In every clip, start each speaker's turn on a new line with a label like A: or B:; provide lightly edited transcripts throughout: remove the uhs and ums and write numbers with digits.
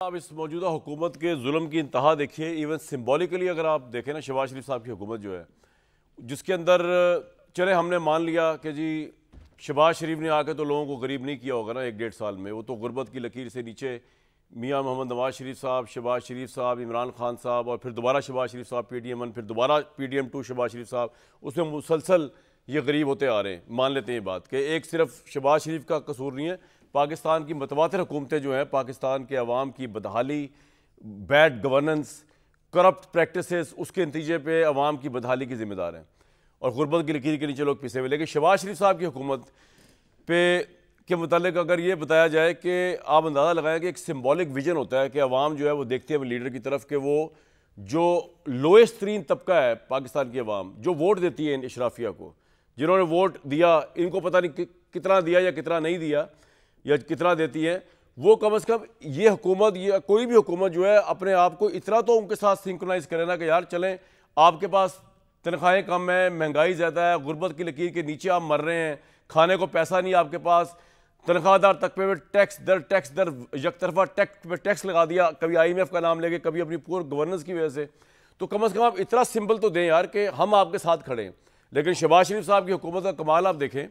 A: आप इस मौजूदा हुकूमत के जुल्म की इंतहा देखिए। इवन सिम्बॉलिकली अगर आप देखें ना, शहबाज शरीफ साहब की हुकूमत जो है, जिसके अंदर चले हमने मान लिया कि जी शहबाज शरीफ ने आके तो लोगों को गरीब नहीं किया होगा ना 1-1.5 साल में, वो तो गुर्बत की लकीर से नीचे मियाँ मोहम्मद नवाज शरीफ साहब, शहबाज शरीफ साहब, इमरान खान साहब और फिर दोबारा शहबाज शरीफ साहब PDM-1, फिर दोबारा PDM-2 शहबाज शरीफ साहब, उसमें मुसलसल ये गरीब होते आ रहे हैं। मान लेते हैं ये बात कि एक सिर्फ शहबाज शरीफ का कसूर नहीं है, पाकिस्तान की मतवातिर हुकूमतें जो हैं, पाकिस्तान के अवाम की बदहाली, बैड गवर्नेंस, करप्ट प्रैक्टिसेस, उसके नतीजे पे अवाम की बदहाली की जिम्मेदार हैं और गुर्बत की लकीर के नीचे लोग पिसे हुए। लेकिन शहबाज शरीफ साहब की हुकूमत पे के मुतालिक अगर ये बताया जाए कि आप अंदाज़ा लगाएं कि एक सिम्बॉलिक विजन होता है कि अवाम जो है वो देखती है लीडर की तरफ कि वो जो लोएस्ट तरीन तबका है पाकिस्तान की अवाम, जो वोट देती है इन इशराफिया को, जिन्होंने वोट दिया, इनको पता नहीं कितना दिया या कितना नहीं दिया या कितना देती है, वो कम अज़ कम ये हुकूमत या कोई भी हुकूमत जो है अपने आप को इतना तो उनके साथ सिंक्रोनाइज करे ना कि यार चलें, आपके पास तनख्वाहें कम है, महंगाई ज़्यादा है, गुर्बत की लकीर के नीचे आप मर रहे हैं, खाने को पैसा नहीं आपके पास, तनख्वाहदार तबके में टैक्स दर एक तरफा टैक्स लगा दिया, कभी IMF का नाम लेके, कभी अपनी पुअर गवर्नेंस की वजह से। तो कम अज़ कम आप इतना सिंबल तो दें यार कि हम आपके साथ खड़े हैं। लेकिन शहबाज शरीफ साहब की हुकूमत का कमाल आप देखें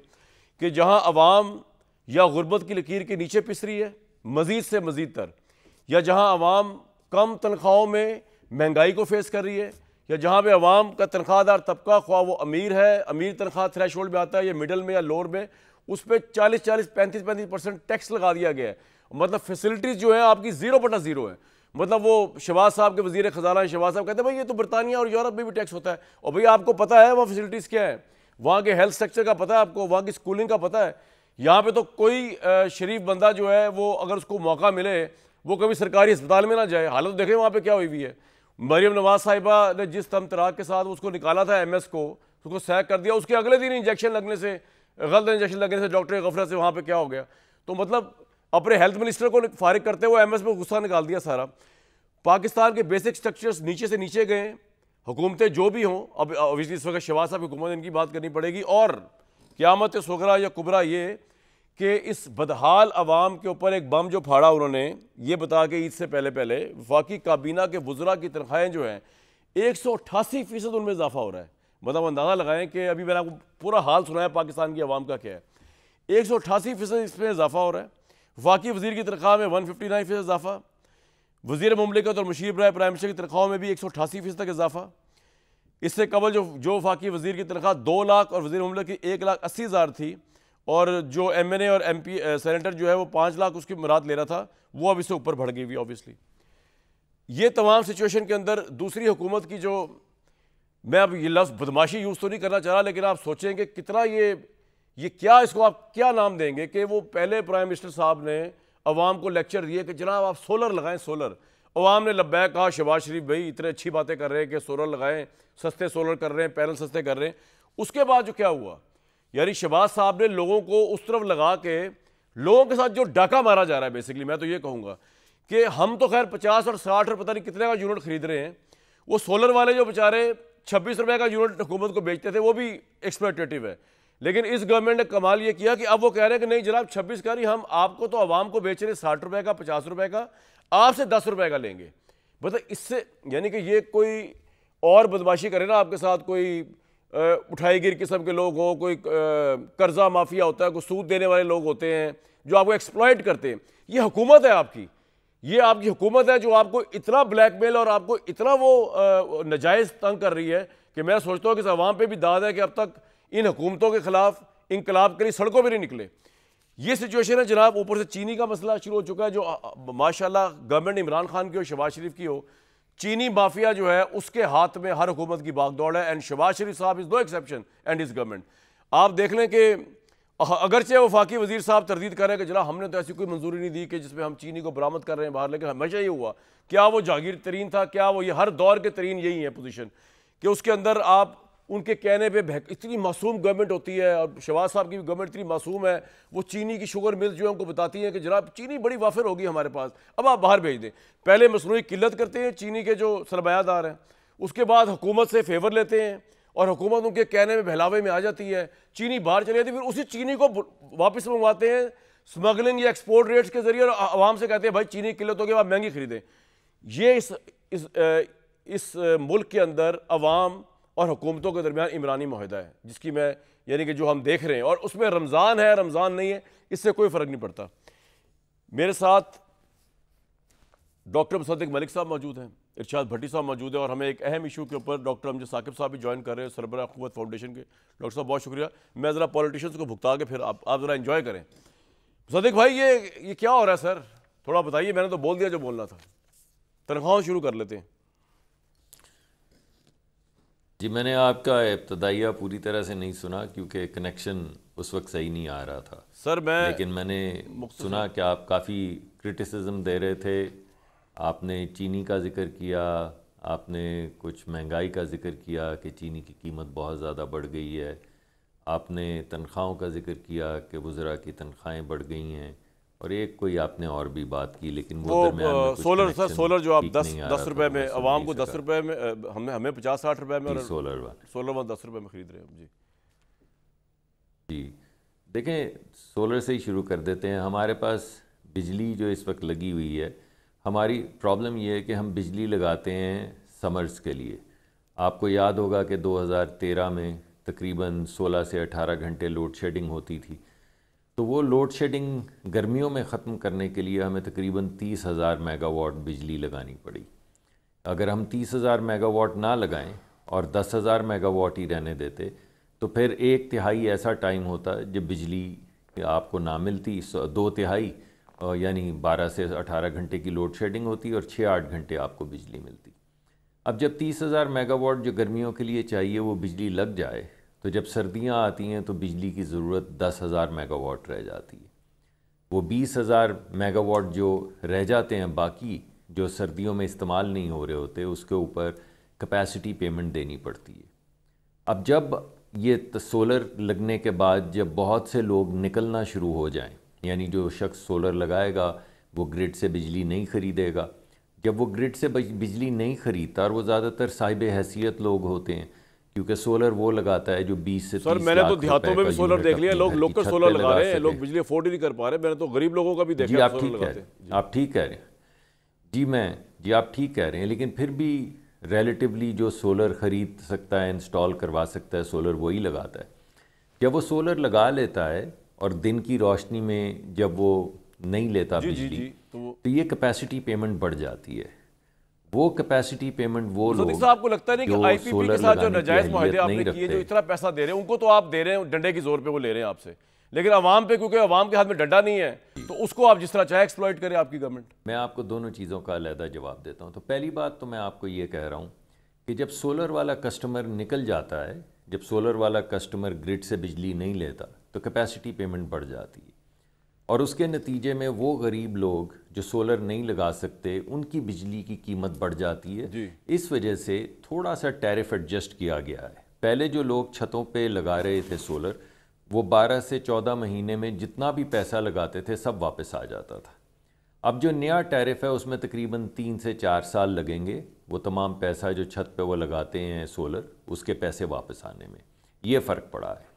A: कि जहाँ अवाम या गुर्बत की लकीर के नीचे पिस रही है मज़ीद से मज़ीद तर, या जहाँ अवाम कम तनख्वाहों में महंगाई को फेस कर रही है, या जहाँ पे अवाम का तनख्वाहदार तबका, ख्वाह वो अमीर है, अमीर तनख्वाह थ्रेशोल्ड में आता है या मिडल में या लोअर में, उस पर 40-40, 35-35% टैक्स लगा दिया गया है। मतलब फैसिलिटीज़ जो है आपकी 0/0 है। मतलब वो शहबाज साहब के वज़ीर ख़जाना शहबाज साहब कहते हैं भाई ये तो बरतानिया और यूरोप में भी टैक्स होता है, और भाई आपको पता है वहाँ फैसिलिटीज़ क्या है, वहाँ के हेल्थ सेक्टर का पता है आपको, वहाँ की स्कूलिंग का पता है। यहाँ पे तो कोई शरीफ बंदा जो है वो अगर उसको मौका मिले वो कभी सरकारी अस्पताल में ना जाए। हालत तो देखें वहाँ पे क्या हुई हुई है। मरियम नवाज साहिबा ने जिस तम तराक के साथ उसको निकाला था MS को, उसको सैक कर दिया, उसके अगले दिन इंजेक्शन लगने से, गलत इंजेक्शन लगने से डॉक्टर की गफलत से वहाँ पे क्या हो गया। तो मतलब अपने हेल्थ मिनिस्टर को फारिग करते हुए MS में गुस्सा निकाल दिया सारा। पाकिस्तान के बेसिक स्ट्रक्चर्स नीचे से नीचे गए। हुकूमतें जो भी हों, अब ऑब्वियसली इस वक्त शहबाज साहब की हुकूमत, इनकी बात करनी पड़ेगी। और क़यामत सुगरा या कुबरा ये कि इस बदहाल अवाम के ऊपर एक बम जो फाड़ा उन्होंने, ये बता के ईद से पहले वफाकी काबीना के वज़रा की तनख्वाहें जो हैं 188% उनमें इजाफा हो रहा है। मतलब अंदाज़ा लगाएं कि अभी मैंने आपको पूरा हाल सुनाया पाकिस्तान की अवाम का क्या है। 188% इसमें इजाफा हो रहा है। वफाकी वज़ीर की तनख्वाह में 159% इजाफा, वज़ीर मुमलिकत और मुशीर बराए प्राइम मिनिस्टर की तनख्वाहों में भी 188% तक इजाफा। इससे कबल जो वफाकी वज़ीर की तनख्वाह 2 लाख और वज़ीर मुमलिकत की 1,80,000 थी, और जो MNA और MP सेनेटर जो है वो 5 लाख उसकी मुराद ले रहा था, वो अब इससे ऊपर बढ़ गई हुई ऑब्वियसली। ये तमाम सिचुएशन के अंदर दूसरी हुकूमत की जो, मैं अब ये लफ्ज़ बदमाशी यूज़ तो नहीं करना चाह रहा, लेकिन आप सोचें कि कितना ये क्या, इसको आप क्या नाम देंगे कि वो पहले प्राइम मिनिस्टर साहब ने अवाम को लेक्चर दिए कि जनाब आप सोलर लगाएं, सोलर। अवाम ने लब्बैक कहा, शहबाज शरीफ भाई इतने अच्छी बातें कर रहे हैं कि सोलर लगाएं, सस्ते सोलर कर रहे हैं, पैनल सस्ते कर रहे हैं। उसके बाद जो क्या हुआ, यानी शहबाज साहब ने लोगों को उस तरफ लगा के लोगों के साथ जो डाका मारा जा रहा है, बेसिकली मैं तो ये कहूँगा कि हम तो खैर 50 और 60 और पता नहीं कितने का यूनिट खरीद रहे हैं, वो सोलर वाले जो बेचारे 26 रुपए का यूनिट हुकूमत को बेचते थे वो भी एक्सप्लॉयटेटिव है। लेकिन इस गवर्नमेंट ने कमाल ये किया कि अब वो कह रहे हैं कि नहीं जनाब 26 का नहीं, हम आपको तो आवाम को बेच रहे 60 रुपए का, 50 रुपए का, आपसे 10 रुपए का लेंगे। मतलब इससे यानी कि ये कोई और बदमाशी करे ना आपके साथ, कोई उठाई गिर किस्म के लोग हों, कोई कर्जा माफिया होता है, कोई सूद देने वाले लोग होते हैं जो आपको एक्सप्लॉइट करते हैं। ये हुकूमत है आपकी, ये आपकी हुकूमत है जो आपको इतना ब्लैकमेल और आपको इतना वो नाजायज़ तंग कर रही है कि मैं सोचता हूँ कि इस अवाम पे भी दाद है कि अब तक इन हुकूमतों के खिलाफ इनकलाब के लिए सड़कों पर नहीं निकले। ये सिचुएशन है जनाब। ऊपर से चीनी का मसला शुरू हो चुका है, जो माशाल्लाह गवर्नमेंट इमरान खान की हो, शहबाज शरीफ की हो, चीनी माफिया जो है उसके हाथ में हर हुकूमत की बागदौड़ है। एंड शहबाज शरीफ साहब is no exception and his government. आप देख लें कि अगरचे वफाकी वजीर साहब तरदीद कर रहे हैं कि जनाब हमने तो ऐसी कोई मंजूरी नहीं दी कि जिसमें हम चीनी को बरामद कर रहे हैं बाहर, लेकिन हमेशा ये हुआ, क्या वो जागीर तरीन था, क्या वो, ये हर दौर के तरीन यही है पोजीशन कि उसके अंदर आप उनके कहने पे इतनी मासूम गवर्नमेंट होती है, और शहबाज साहब की भी गवर्नमेंट इतनी मासूम है, वो चीनी की शुगर मिल्स जो है उनको बताती हैं कि जनाब चीनी बड़ी वाफिर होगी हमारे पास, अब आप बाहर भेज दें। पहले मसनूई किल्लत करते हैं चीनी के जो सरमायादार हैं, उसके बाद हुकूमत से फेवर लेते हैं और हुकूमत उनके कहने में बहलावे में आ जाती है, चीनी बाहर चली जाती है, फिर उसी चीनी को वापस मंगवाते हैं स्मगलिंग या एक्सपोर्ट रेट्स के जरिए आवाम से कहते हैं भाई चीनी किलो तो के आप महंगी खरीदें। ये इस मुल्क के अंदर अवाम और हुकूमतों के दरमियान इमरानी माहिदा है, जिसकी मैं यानी कि जो हम देख रहे हैं, और उसमें रमज़ान है रमज़ान नहीं है इससे कोई फ़र्क नहीं पड़ता। मेरे साथ डॉक्टर मुसद्दिक मलिक साहब मौजूद हैं, इरशाद भट्टी साहब मौजूद है, और हमें एक अहम इशू के ऊपर डॉक्टर अमजद साकिब साहब भी ज्वाइन कर रहे हैं, सरबराह क़ुव्वत फाउंडेशन के। डॉक्टर साहब बहुत शुक्रिया। मैं ज़रा पॉलिटिशियंस को भुगता के फिर आप ज़रा एंजॉय करें। मुसद्दिक भाई ये क्या हो रहा है सर, थोड़ा बताइए। मैंने तो बोल दिया जो बोलना था, तनख्वाह शुरू कर लेते हैं।
B: जी, मैंने आपका इब्तदाइया पूरी तरह से नहीं सुना क्योंकि कनेक्शन उस वक्त सही नहीं आ रहा था
A: सर।
B: लेकिन मैंने सुना कि आप काफ़ी क्रिटिसिज्म दे रहे थे। आपने चीनी का जिक्र किया, आपने कुछ महंगाई का जिक्र किया कि चीनी की कीमत बहुत ज़्यादा बढ़ गई है, आपने तनख्वाहों का जिक्र किया कि वज़रा की तनख्वाहें बढ़ गई हैं, और एक कोई आपने और भी बात की, लेकिन वो दरमियान में
A: सोलर सर, सोलर जो आप 10 रुपए में आवाम को 10 रुपए में, हमें 50-60 रुपए में, और सोलर 10 रुपए में खरीद रहे हैं।
B: जी देखें, सोलर से ही शुरू कर देते हैं। हमारे पास बिजली जो इस वक्त लगी हुई है, हमारी प्रॉब्लम ये है कि हम बिजली लगाते हैं समर्स के लिए। आपको याद होगा कि 2013 में तकरीबन 16 से 18 घंटे लोड शेडिंग होती थी। तो वो लोड शेडिंग गर्मियों में ख़त्म करने के लिए हमें तकरीबन 30,000 मेगावाट बिजली लगानी पड़ी। अगर हम 30,000 मेगावाट ना लगाएं और 10,000 मेगावाट ही रहने देते तो फिर 1/3 ऐसा टाइम होता जब बिजली आपको ना मिलती, 2/3 यानी 12 से 18 घंटे की लोड शेडिंग होती और 6-8 घंटे आपको बिजली मिलती। अब जब 30,000 मेगावाट जो गर्मियों के लिए चाहिए वो बिजली लग जाए, तो जब सर्दियां आती हैं तो बिजली की ज़रूरत 10,000 मेगावाट रह जाती है। वो 20,000 मेगावाट जो रह जाते हैं बाकी, जो सर्दियों में इस्तेमाल नहीं हो रहे होते, उसके ऊपर कैपेसिटी पेमेंट देनी पड़ती है। अब जब ये सोलर लगने के बाद जब बहुत से लोग निकलना शुरू हो जाएं, यानी जो शख्स सोलर लगाएगा वो ग्रिड से बिजली नहीं ख़रीदेगा। जब वो ग्रिड से बिजली नहीं ख़रीदता, और वो ज़्यादातर साहिब हैसियत लोग होते हैं, क्योंकि सोलर वो लगाता है जो 20 से 30 लाख रुपए का।
A: सर मैंने तो देहातों में भी सोलर देख लिया, लोग लोकल सोलर लगा रहे हैं, लोग बिजली अफोर्ड ही नहीं कर पा रहे। मैंने तो गरीब लोगों का भी देखा।
B: जी आप ठीक कह रहे हैं, आप ठीक कह रहे हैं। जी आप ठीक कह रहे हैं, लेकिन फिर भी रिलेटिवली जो सोलर ख़रीद सकता है, इंस्टॉल करवा सकता है, सोलर वही लगाता है। जब वो सोलर लगा लेता है और दिन की रोशनी में जब वो नहीं लेता बिजली, तो ये कैपेसिटी पेमेंट बढ़ जाती है। वो कैपेसिटी पेमेंट वो लोग,
A: आपको लगता नहीं कि आईपीपी के साथ जो नाजायज मुआहदे आपने किए, जो इतना पैसा दे रहे हैं, उनको तो आप दे रहे हैं डंडे की जोर पे, वो ले रहे हैं आपसे, लेकिन आवाम पे, क्योंकि आवाम के हाथ में डंडा नहीं है, तो उसको आप जिस तरह चाहे एक्सप्लॉइट करें आपकी गवर्नमेंट।
B: मैं आपको दोनों चीज़ों का अलहदा जवाब देता हूँ। तो पहली बात तो मैं आपको ये कह रहा हूँ कि जब सोलर वाला कस्टमर निकल जाता है, जब सोलर वाला कस्टमर ग्रिड से बिजली नहीं लेता, तो कैपेसिटी पेमेंट बढ़ जाती है, और उसके नतीजे में वो गरीब लोग जो सोलर नहीं लगा सकते, उनकी बिजली की कीमत बढ़ जाती है। इस वजह से थोड़ा सा टैरिफ एडजस्ट किया गया है। पहले जो लोग छतों पे लगा रहे थे सोलर, वो 12 से 14 महीने में जितना भी पैसा लगाते थे सब वापस आ जाता था। अब जो नया टैरिफ है उसमें तकरीबन 3 से 4 साल लगेंगे, वो तमाम पैसा जो छत पे वो लगाते हैं सोलर, उसके पैसे वापस आने में, ये फ़र्क पड़ा है।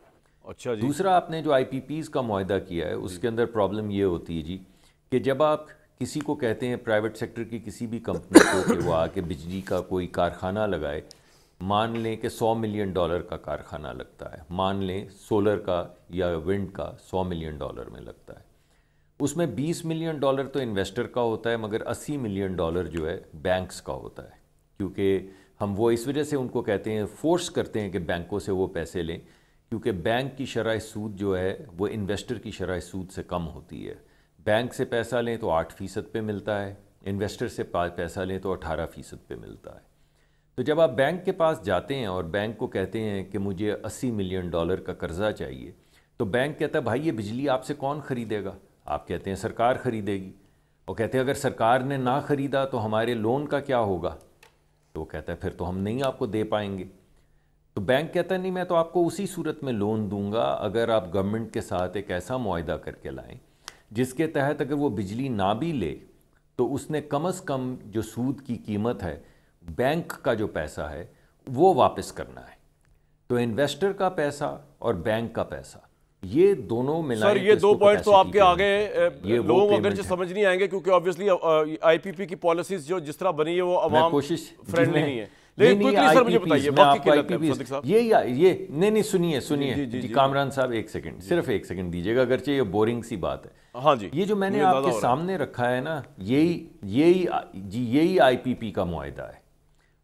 A: अच्छा जी।
B: दूसरा, आपने जो IPPs का मुआहदा किया है, उसके अंदर प्रॉब्लम ये होती है जी कि जब आप किसी को कहते हैं, प्राइवेट सेक्टर की किसी भी कंपनी को, कि वो आके बिजली का कोई कारखाना लगाए, मान लें कि $100 मिलियन का कारखाना लगता है, मान लें सोलर का या विंड का $100 मिलियन में लगता है, उसमें $20 मिलियन तो इन्वेस्टर का होता है, मगर $80 मिलियन जो है बैंक्स का होता है। क्योंकि हम वो इस वजह से उनको कहते हैं, फोर्स करते हैं कि बैंकों से वो पैसे लें, क्योंकि बैंक की शरह सूद जो है वो इन्वेस्टर की शरह सूद से कम होती है। बैंक से पैसा लें तो 8% पे मिलता है, इन्वेस्टर से पैसा लें तो 18% पे मिलता है। तो जब आप बैंक के पास जाते हैं और बैंक को कहते हैं कि मुझे $80 मिलियन का कर्ज़ा चाहिए, तो बैंक कहता है भाई ये बिजली आपसे कौन ख़रीदेगा? आप कहते हैं सरकार ख़रीदेगी। और कहते हैं अगर सरकार ने ना ख़रीदा तो हमारे लोन का क्या होगा? तो वो कहता है फिर तो हम नहीं आपको दे पाएंगे। तो बैंक कहता है नहीं, मैं तो आपको उसी सूरत में लोन दूंगा अगर आप गवर्नमेंट के साथ एक ऐसा मुआहदा करके लाएं जिसके तहत अगर वो बिजली ना भी ले तो उसने कम से कम जो सूद की कीमत है, बैंक का जो पैसा है, वो वापस करना है। तो इन्वेस्टर का पैसा और बैंक का पैसा ये दोनों मिलाएं
A: सर, ये
B: तो
A: दो
B: इसको
A: पॉइंट तो
B: capacity
A: आपके आगे
B: ये वो
A: लोगों को
B: payment
A: अगरचे
B: है।
A: समझ नहीं आएंगे, क्योंकि ऑब्वियसली आईपीपी की पॉलिसीज जो जिस तरह बनी है वो अवाम फ्रेंडली नहीं है। लेकिन क्विकली सर मुझे बताइए, वक्त की किल्लत है सदिक साहब।
B: ये नहीं सुनिए
A: जी,
B: जी कामरान साहब, एक सेकंड, सिर्फ एक सेकंड दीजिएगा, अगरचे ये बोरिंग सी बात है।
A: हाँ जी,
B: ये जो मैंने
A: मुझे अंदाजा
B: आपके
A: हो रहा है।
B: सामने रखा है ना, यही आईपीपी का मुआहदा है।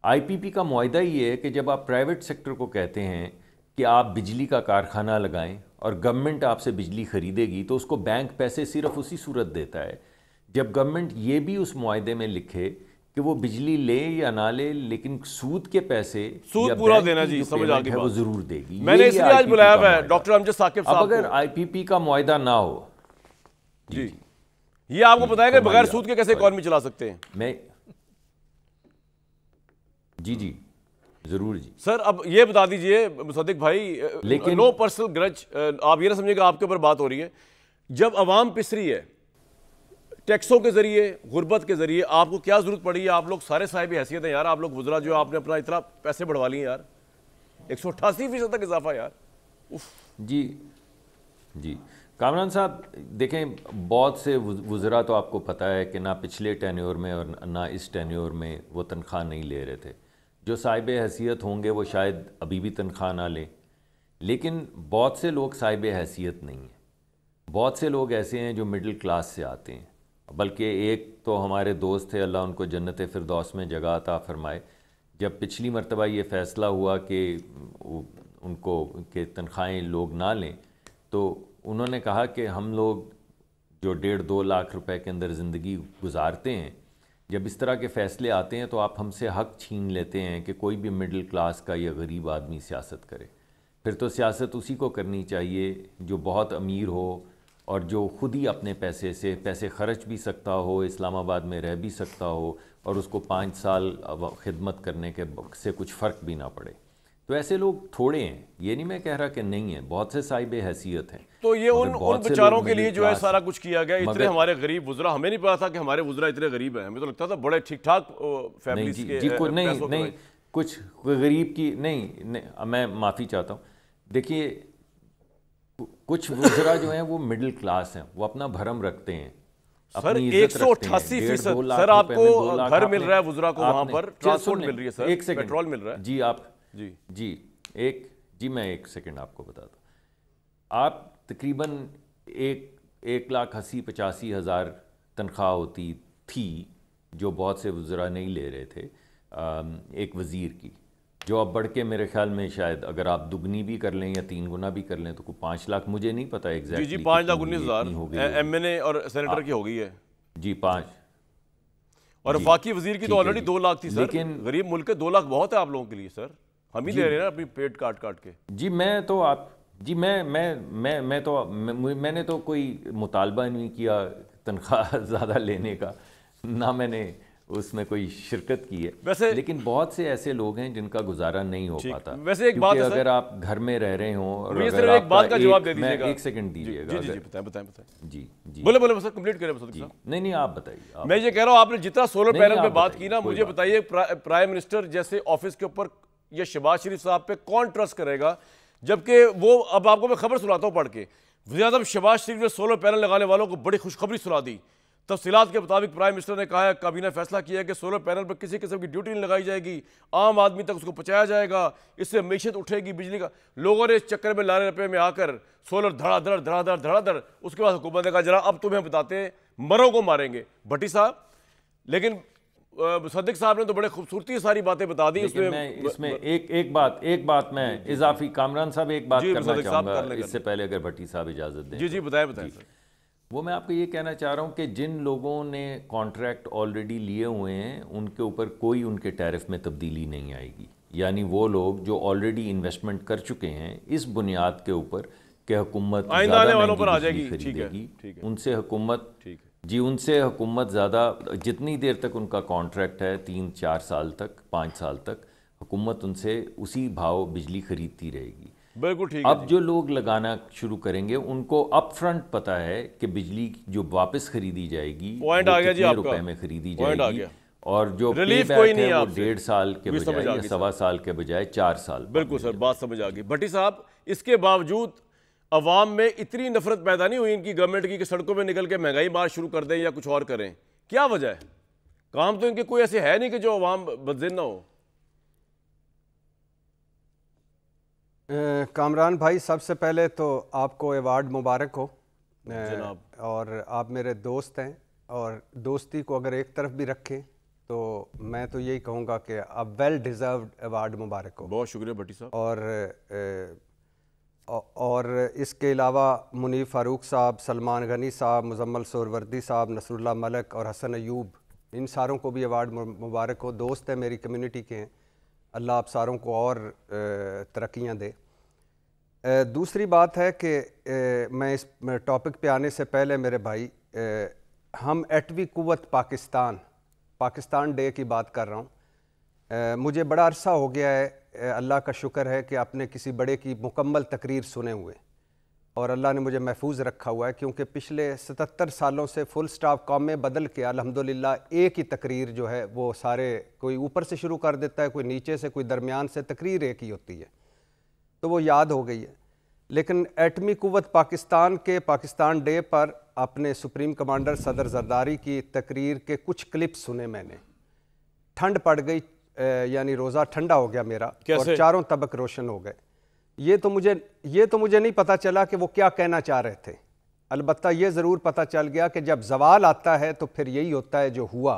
B: आईपीपी का मुआहदा ये है कि जब आप प्राइवेट सेक्टर को कहते हैं कि आप बिजली का कारखाना लगाएं और गवर्नमेंट आपसे बिजली खरीदेगी, तो उसको बैंक पैसे सिर्फ उसी सूरत देता है जब गवर्नमेंट ये भी उस मुआहदे में लिखे कि वो बिजली ले या ना ले, लेकिन सूद के पैसे
A: सूद
B: या
A: पूरा
B: बैंक
A: देना
B: की
A: जी,
B: जो
A: समझ
B: पेमेंट
A: आ गई
B: है वो
A: बात।
B: जरूर देगी।
A: मैंने
B: ये
A: इसलिए आज
B: IPP
A: बुलाया
B: का
A: हुआ है
B: मुआहदा
A: डॉक्टर अमजद साकिब
B: अब
A: साहब
B: अगर
A: को।
B: आईपीपी का मुआहदा ना हो
A: जी, ये आपको पता है कि बगैर सूद के कैसे
B: फरमाइए।
A: इकॉनमी चला सकते हैं?
B: मैं जी जरूर जी।
A: सर अब ये बता दीजिए मुसद्दिक भाई,
B: लेकिन-
A: नो पर्सनल ग्रज, आप ये ना समझिएगा आपके ऊपर बात हो रही है। जब अवाम पिस रही है टैक्सों के जरिए, गुर्बत के जरिए, आपको क्या जरूरत पड़ी है? आप लोग सारे साहिब हैसियत हैं यार, आप लोग गुजरा जो आपने अपना इतना पैसे बढ़वा लिए यार, 188% तक इजाफा यार।
B: जी कामरान साहब, देखें बहुत से वुज़रा तो आपको पता है कि ना पिछले टेन्योर में और ना इस टेन्योर में वो तनख्वाह नहीं ले रहे थे। जो साहिब हैसियत होंगे वो शायद अभी भी तनख्वाह ना लें, लेकिन बहुत से लोग साहिब हैसियत नहीं हैं। बहुत से लोग ऐसे हैं जो मिडिल क्लास से आते हैं, बल्कि एक तो हमारे दोस्त थे, अल्लाह उनको जन्नत फिरदौस में जगह अता फरमाए। जब पिछली मरतबा ये फ़ैसला हुआ कि उनको के तनख्वाहें लोग ना लें, तो उन्होंने कहा कि हम लोग जो 1.5-2 लाख रुपए के अंदर ज़िंदगी गुजारते हैं, जब इस तरह के फ़ैसले आते हैं तो आप हमसे हक छीन लेते हैं कि कोई भी मिडिल क्लास का या गरीब आदमी सियासत करे। फिर तो सियासत उसी को करनी चाहिए जो बहुत अमीर हो और जो ख़ुद ही अपने पैसे से पैसे खर्च भी सकता हो, इस्लामाबाद में रह भी सकता हो और उसको 5 साल खिदमत करने के से कुछ फ़र्क भी ना पड़े। तो ऐसे लोग थोड़े हैं, ये नहीं मैं कह रहा कि नहीं है, बहुत से साहिब हैसियत हैं।
A: तो ये उन बेचारों के लिए जो है सारा कुछ किया गया। इतने हमारे गरीब वुज़रा, हमें नहीं पता था कि हमारे वुज़रा इतने गरीब हैं, हमें तो लगता था बड़े ठीक ठाक फैमिलीज के
B: नहीं कुछ गरीब की नहीं, मैं माफ़ी चाहता हूँ। देखिए कुछ वुज़रा जो हैं वो मिडिल क्लास हैं, वो अपना भरम रखते हैं,
A: सर 188%। सर आपको घर मिल रहा है वुज़रा को, वहाँ पर ट्रांसपोर्ट मिल रही है सर, पेट्रोल मिल रहा है
B: जी। आप जी मैं एक सेकंड आपको बताता हूँ। आप तकरीबन 1,80,85,000 तनख्वाह होती थी, जो बहुत से वुज़रा नहीं ले रहे थे एक वज़ीर की, जो अब बढ़ के मेरे ख्याल में शायद अगर आप दुगनी भी कर लें या 3 गुना भी कर लें तो कोई 5 लाख, मुझे नहीं पता एग्जैक्टली।
A: जी 5,19,000 MNA और सेनेटर की हो गई है
B: जी 5।
A: और वफाकी वजीर की तो ऑलरेडी 2 लाख थी सर।
B: लेकिन
A: गरीब मुल्क के 2 लाख बहुत है आप लोगों के लिए सर, हम ही दे रहे हैं ना अपनी पेट काट काट के।
B: जी मैं तो आप जी मैंने तो कोई मुतालबा नहीं किया तनख्वाह ज़्यादा लेने का, ना मैंने उसमें कोई शिरकत की है।
A: वैसे
B: लेकिन बहुत से ऐसे लोग हैं जिनका गुजारा नहीं हो पाता।
A: वैसे एक बात है
B: अगर आप घर में रह रहे हों और
A: मुझे
B: अगर
A: सिर्फ एक बात का जवाब दे दीजिएगा।
B: एक सेकंड दीजिएगा।
A: जी बताएं।
B: जी
A: बोले सर, कंप्लीट करें सर।
B: नहीं आप बताइए।
A: मैं ये कह रहा हूँ, आपने जितना सोलर पैनल पे बात की ना, मुझे बताइए प्राइम मिनिस्टर जैसे ऑफिस के ऊपर या शहबाज शरीफ साहब पे कौन ट्रस्ट करेगा, जबकि वो, अब आपको मैं खबर सुनाता हूँ पढ़ के, वज़ीर आज़म शहबाज शरीफ ने सोलर पैनल लगाने वालों को बड़ी खुशखबरी सुना दी। तफसीलात के मुताबिक प्राइम मिनिस्टर ने कहा है, काबीना फैसला किया है कि सोलर पैनल पर किसी किस्म की ड्यूटी नहीं लगाई जाएगी, आम आदमी तक उसको पहुंचाया जाएगा, इससे मीशत उठेगी बिजली का। लोगों ने इस चक्कर में लारे रुपये में आकर सोलर धड़ाधड़, उसके बाद हुकूमत ने कहा जरा अब तुम्हें बताते हैं, मरों को मारेंगे भट्टी साहब। लेकिन सद्दिक साहब ने तो बड़े खूबसूरती सारी बातें बता दी।
B: इसमें एक बात मैं इजाफी, कामरान साहब एक बात करना चाहूँगा इससे पहले, अगर भट्टी साहब इजाज़त दें।
A: जी बताएं।
B: वो मैं आपको ये कहना चाह रहा हूँ कि जिन लोगों ने कॉन्ट्रैक्ट ऑलरेडी लिए हुए हैं उनके ऊपर कोई उनके टैरिफ में तब्दीली नहीं आएगी। यानी वो लोग जो ऑलरेडी इन्वेस्टमेंट कर चुके हैं इस बुनियाद के ऊपर कि हुकूमत
A: आने वालों पर आ जाएगी, खरीदेगी,
B: उनसे हुकूमत ज़्यादा, जितनी देर तक उनका कॉन्ट्रैक्ट है 3-4 साल तक, 5 साल तक, हुकूमत उनसे उसी भाव बिजली खरीदती रहेगी।
A: बिल्कुल ठीक।
B: अब जो लोग लगाना शुरू करेंगे उनको अप फ्रंट पता है कि बिजली जो वापस खरीदी जाएगी
A: पॉइंट आ गया जी आपका,
B: रुपए में खरीदी जाएगी, और जो
A: रिलीफ कोई नहीं है वो
B: 1.5 साल के बजाय या 1.25 साल के बजाय 4 साल।
A: बिल्कुल सर, बात समझ आ गई। भट्टी साहब, इसके बावजूद अवाम में इतनी नफरत पैदा नहीं हुई इनकी गवर्नमेंट की कि सड़कों में निकल के महंगाई मार शुरू कर दें या कुछ और करें? क्या वजह है? काम तो इनके कोई ऐसे है नहीं कि जो अवाम बदजिन ना हो।
C: कामरान भाई, सबसे पहले तो आपको अवार्ड मुबारक हो
A: जनाब।
C: और आप मेरे दोस्त हैं, और दोस्ती को अगर एक तरफ भी रखें तो मैं तो यही कहूँगा कि अब वेल डिज़र्व्ड अवार्ड मुबारक हो।
A: बहुत शुक्रिया भट्टी साहब।
C: और इसके अलावा मुनीफ फारूक साहब, सलमान गनी साहब, मुजम्मल सोहरवर्दी साहब, नसरुल्लाह मलक और हसन अयूब, इन सारों को भी अवार्ड मुबारक हो। दोस्त है, मेरी कम्युनिटी के हैं। अल्लाह आप सारों को और तरक्कियाँ दे। दूसरी बात है कि मैं इस टॉपिक पे आने से पहले मेरे भाई, हम एटवी कुव्वत पाकिस्तान डे की बात कर रहा हूँ। मुझे बड़ा अरसा हो गया है, अल्लाह का शुक्र है कि आपने किसी बड़े की मुकम्मल तकरीर सुने हुए, और अल्लाह ने मुझे महफूज रखा हुआ है, क्योंकि पिछले 77 सालों से फुल स्टॉप कौमें बदल के अल्हम्दुलिल्लाह एक ही तकरीर जो है वो सारे, कोई ऊपर से शुरू कर देता है, कोई नीचे से, कोई दरमियान से, तकरीर एक ही होती है, तो वो याद हो गई है। लेकिन एटमी कुव्वत पाकिस्तान के पाकिस्तान डे पर अपने सुप्रीम कमांडर सदर जरदारी की तकरीर के कुछ क्लिप सुने मैंने। ठंड पड़ गई, यानी रोज़ा ठंडा हो गया मेरा, और चारों तबक रोशन हो गए। ये तो मुझे नहीं पता चला कि वो क्या कहना चाह रहे थे। अलबत्ता ये ज़रूर पता चल गया कि जब जवाल आता है तो फिर यही होता है जो हुआ।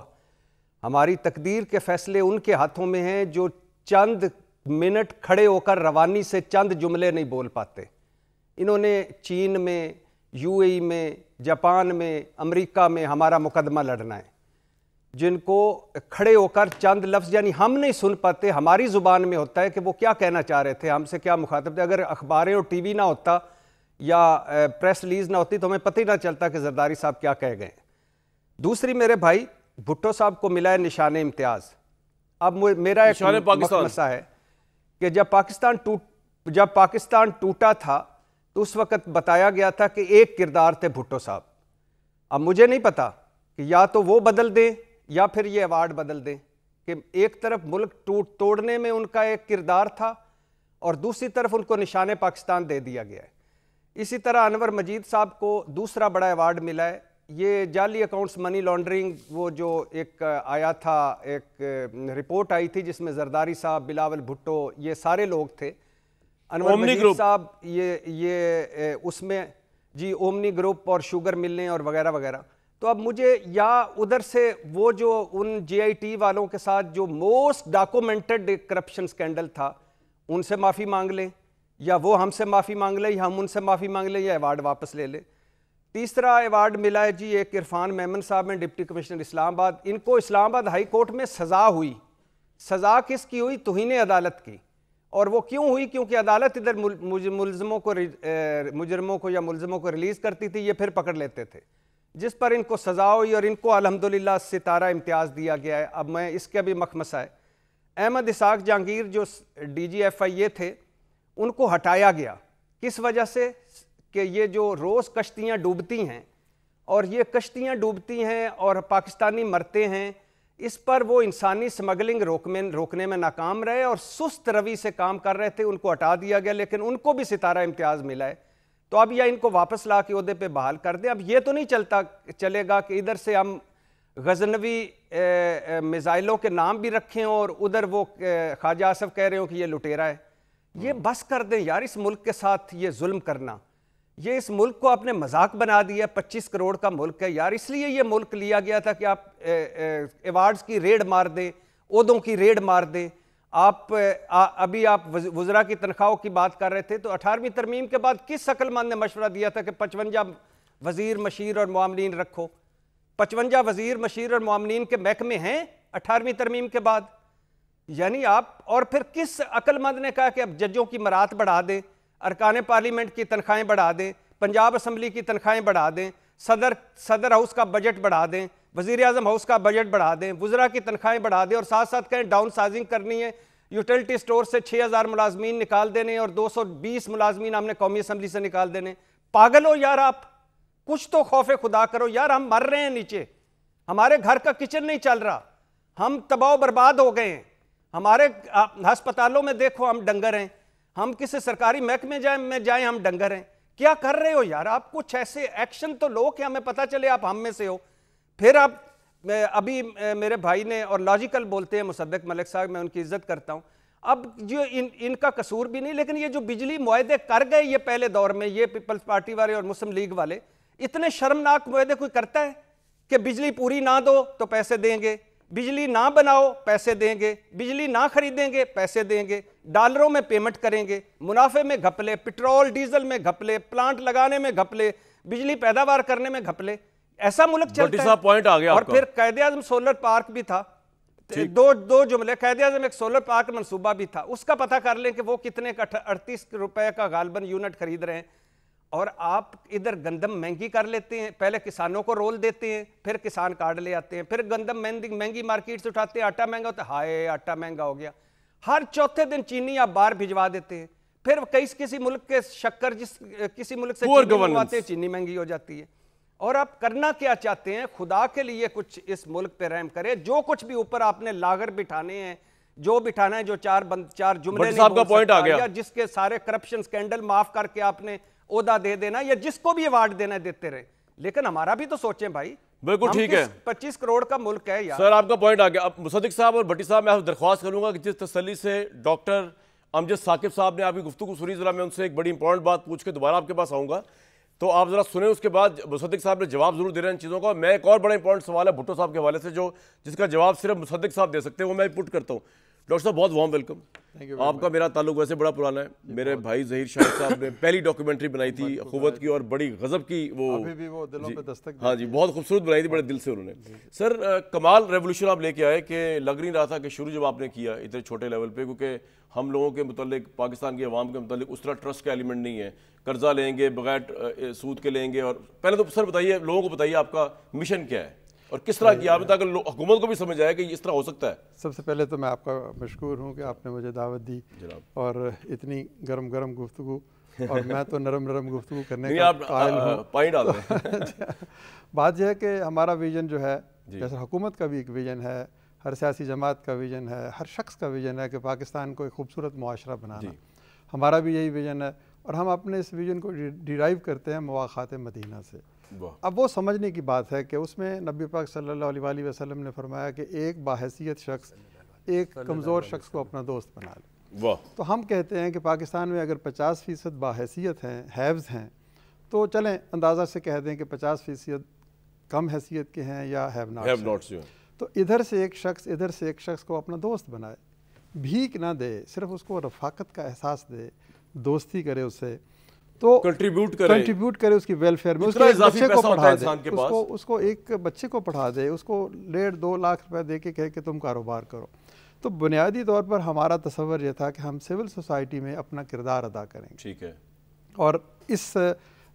C: हमारी तकदीर के फैसले उनके हाथों में हैं जो चंद मिनट खड़े होकर रवानी से चंद जुमले नहीं बोल पाते। इन्होंने चीन में, यूएई में, जापान में, अमेरिका में हमारा मुकदमा लड़ना है। जिनको खड़े होकर चंद लफ्ज़, यानी हम नहीं सुन पाते, हमारी ज़ुबान में होता है कि वो क्या कहना चाह रहे थे, हमसे क्या मुखातब थे। अगर अखबारें और टीवी ना होता या प्रेस रिलीज़ ना होती तो हमें पता ही ना चलता कि जरदारी साहब क्या कह गए। दूसरी, मेरे भाई भुट्टो साहब को मिला है निशान इम्तियाज़। अब मेरा एक मसला है कि जब पाकिस्तान टूटा था तो उस वक़्त बताया गया था कि एक किरदार थे भुट्टो साहब। अब मुझे नहीं पता कि या तो वो बदल दें या फिर ये अवार्ड बदल दें, कि एक तरफ मुल्क तोड़ने में उनका एक किरदार था और दूसरी तरफ उनको निशान पाकिस्तान दे दिया गया है। इसी तरह अनवर मजीद साहब को दूसरा बड़ा अवार्ड मिला है। ये जाली अकाउंट्स, मनी लॉन्ड्रिंग, वो जो एक आया था, एक रिपोर्ट आई थी जिसमें जरदारी साहब, बिलावल भुट्टो, ये सारे लोग थे। अनवर मजीद साहब ये उसमें जी ओमनी ग्रुप और शुगर मिलने और वगैरह वगैरह। तो अब मुझे या उधर से वो जो उन JIT वालों के साथ जो मोस्ट डॉक्यूमेंटेड करप्शन स्कैंडल था उनसे माफ़ी मांग लें, या वो हमसे माफ़ी मांग लें, या हम उनसे माफ़ी मांग लें, या अवार्ड वापस ले लें। तीसरा अवार्ड मिला है जी एक इरफान मेमन साहब में, डिप्टी कमिश्नर इस्लामाबाद। इनको इस्लामाबाद हाई कोर्ट में सज़ा हुई। सज़ा किसकी हुई? तौहीन अदालत की। और वो क्यों हुई? क्योंकि अदालत इधर मुजरिमों को रिलीज़ करती थी, ये फिर पकड़ लेते थे, जिस पर इनको सज़ा हुई और इनको अल्हम्दुलिल्लाह सितारा इम्तियाज़ दिया गया है। अब मैं इसका भी मखमसा है, अहमद इसाक जहांगीर जो DGFIA थे उनको हटाया गया। किस वजह से? कि ये जो रोज़ कश्तियाँ डूबती हैं और ये कश्तियाँ डूबती हैं और पाकिस्तानी मरते हैं, इस पर वो इंसानी स्मगलिंग रोकने में नाकाम रहे और सुस्त रवि से काम कर रहे थे, उनको हटा दिया गया। लेकिन उनको भी सितारा इम्तियाज़ मिला है। तो अब या इनको वापस ला के ओहदे पे बहाल कर दें। अब ये तो नहीं चलेगा कि इधर से हम गजनवी मिसाइलों के नाम भी रखें और उधर वो ख्वाजा आसफ कह रहे हो कि ये लुटेरा है। ये बस कर दें यार, इस मुल्क के साथ ये जुल्म करना। ये इस मुल्क को आपने मजाक बना दिया। 25 करोड़ का मुल्क है यार, इसलिए ये मुल्क लिया गया था कि आप अवार्ड्स की रेड मार दें, ओहदों की रेड मार दें। अभी आप वज़रा की तनख्वाहों की बात कर रहे थे, तो 18वीं तरमीम के बाद किस अक्लमंद ने मशवरा दिया था कि 55 वज़ीर, मशीर और मुआमलीन रखो? 55 वज़ीर, मशीर और मुआमलीन के महकमे हैं 18वीं तरमीम के बाद। यानी आप, और फिर किस अक्लमंद ने कहा कि अब जजों की मरात बढ़ा दें, अरकान पार्लियामेंट की तनख्वाहें बढ़ा दें, पंजाब असम्बली की तनख्वाहें बढ़ा दें, सदर हाउस का बजट बढ़ा दें, वज़ीर आज़म हाउस का बजट बढ़ा दें, वज़रा की तनख्वाहें बढ़ा दें, और साथ साथ कहें डाउन साइजिंग करनी है, यूटिलिटी स्टोर से 6000 मुलाजमीन निकाल देने और 220 मुलाजमीन हमने कौमी असम्बली से निकाल देने। पागल हो यार आप, कुछ तो खौफे खुदा करो यार। हम मर रहे हैं नीचे, हमारे घर का किचन नहीं चल रहा, हम तबाह बर्बाद हो गए हैं। हमारे अस्पतालों में देखो हम डंगर हैं, हम किसी सरकारी महकमे में जाएं हम डंगर हैं। क्या कर रहे हो यार आप? कुछ ऐसे एक्शन तो लो कि हमें पता चले आप हम में से हो। फिर आप अभी मेरे भाई ने, और लॉजिकल बोलते हैं मुसद्दक मलिक साहब, मैं उनकी इज्जत करता हूं, अब जो इनका कसूर भी नहीं, लेकिन ये जो बिजली मुआहदे कर गए ये पहले दौर में, ये पीपल्स पार्टी वाले और मुस्लिम लीग वाले, इतने शर्मनाक मुआहदे कोई करता है कि बिजली पूरी ना दो तो पैसे देंगे, बिजली ना बनाओ पैसे देंगे, बिजली ना खरीदेंगे पैसे देंगे, डॉलरों में पेमेंट करेंगे, मुनाफे में घपले, पेट्रोल डीजल में घपले, प्लांट लगाने में घपले, बिजली पैदावार करने में घपले। ऐसा मुल्क चलता है।
A: पॉइंट आ गया
C: और
A: आपका।
C: फिर कायदे-ए-आज़म सोलर पार्क भी था, दो जुमले, कायदे-ए-आज़म एक सोलर पार्क मंसूबा भी था, उसका पता कर लें कि वो कितने का 38 रुपए का गालबन यूनिट खरीद रहे हैं। और आप इधर गंदम महंगी कर लेते हैं, पहले किसानों को रोल देते हैं, फिर किसान कार्ड ले आते हैं, फिर गंदम महंगी मार्केट से उठाते हैं, आटा महंगा होता है, हाय आटा महंगा हो गया। हर चौथे दिन चीनी आप बाहर भिजवा देते हैं, फिर किसी मुल्क के शक्कर किसी मुल्क से चीनी मंगवाते हैं, चीनी महंगी हो जाती है। और आप करना क्या चाहते हैं? खुदा के लिए कुछ इस मुल्क पे रहम करें। जो कुछ भी ऊपर आपने लागर बिठाने हैं, जो बिठाना है, जो चार जुमले नहीं बोल
A: पॉइंट आ
C: सकता,
A: गया,
C: या जिसके सारे करप्शन स्कैंडल माफ करके आपने ओहदा दे देना, या जिसको भी अवार्ड देना देते रहे, लेकिन हमारा भी तो सोचें भाई।
A: बिल्कुल ठीक है,
C: 25 करोड़ का मुल्क है यार।
A: सर आपका पॉइंट आ गया। अब मुसद्दिक साहब और भट्टी साहब, मैं आपसे दरख्वास्त करूंगा कि जिस तसल्ली से डॉक्टर अमजद साकिब साहब ने आपकी गुफ्तगू सुनी, जरा मैं उनसे एक बड़ी इंपॉर्टेंट बात पूछ के दोबारा आपके पास आऊंगा, तो आप जरा सुने, उसके बाद मुसद्दिक साहब ने जवाब जरूर दे रहे हैं इन चीज़ों का। मैं एक और बड़ा इंपॉर्टेंट सवाल है भुट्टो साहब के हवाले से, जो जिसका जवाब सिर्फ मुसद्दिक साहब दे सकते हैं, वो मैं पुट करता हूँ। डॉक्टर साहब बहुत वार्म वेलकम। आपका मेरा ताल्लुक वैसे बड़ा पुराना है, मेरे भाई ज़हीर शाहिद साहब ने पहली डॉक्यूमेंट्री बनाई थी अखुवत की, और बड़ी गजब की वो,
D: अभी भी वो दिलों पे दस्तक,
A: हाँ जी, बहुत खूबसूरत बनाई थी, बड़े दिल से उन्होंने। सर कमाल रेवोल्यूशन आप लेके आए कि लग नहीं रहा था कि शुरू जब आपने किया इतने छोटे लेवल पे, क्योंकि हम लोगों के मुतालिक, पाकिस्तान की आवाम के मुतालिक उस तरह ट्रस्ट का एलिमेंट नहीं है, कर्जा लेंगे बगैर सूद के लेंगे। और पहले तो सर बताइए, लोगों को बताइए आपका मिशन क्या है और किस तरह किया आपने, ताकि हुकूमत को भी समझ आए कि इस तरह हो सकता है।
D: सबसे पहले तो मैं आपका मशकूर हूँ कि आपने मुझे दावत दी और इतनी गरम गरम गुफ्तगू, और मैं तो नरम नरम गुफ्तगू करने का कायल हूँ।
A: पानी डाल रहे
D: बात यह है कि हमारा विजन जो है, जैसे हुकूमत का भी एक विजन है, हर सियासी जमात का विजन है, हर शख्स का विजन है कि पाकिस्तान को एक खूबसूरत मुआशरा बनाना, हमारा भी यही विजन है। और हम अपने इस विजन को डिराइव करते हैं मुवाक़ात मदीना से। अब वो समझने की बात है कि उसमें नबी पाक सल्लल्लाहु अलैहि वसल्लम ने फरमाया कि एक बाहैसियत शख्स एक कमज़ोर शख्स को अपना दोस्त बना ले। तो हम कहते हैं कि पाकिस्तान में अगर 50% बाहैसियत हैं, हैव्स हैं, तो चलें अंदाज़ा से कह दें कि 50% कम हैसियत के हैं या हैव नॉट्स हैं। तो इधर से एक शख्स, इधर से एक शख्स को अपना दोस्त बनाए, भीख ना दे, सिर्फ उसको रफ़ाकत का एहसास दे, दोस्ती करे उससे, तो कंट्रीब्यूट करे उसकी वेलफेयर में, उसके बच्चे को पढ़ा दे, उसको एक बच्चे को पढ़ा दे, उसको 1.5-2 लाख रुपए दे के कहे कि तुम कारोबार करो। तो बुनियादी तौर पर हमारा तसव्वुर यह था कि हम सिविल सोसाइटी में अपना किरदार अदा करेंगे।
A: ठीक है।
D: और इस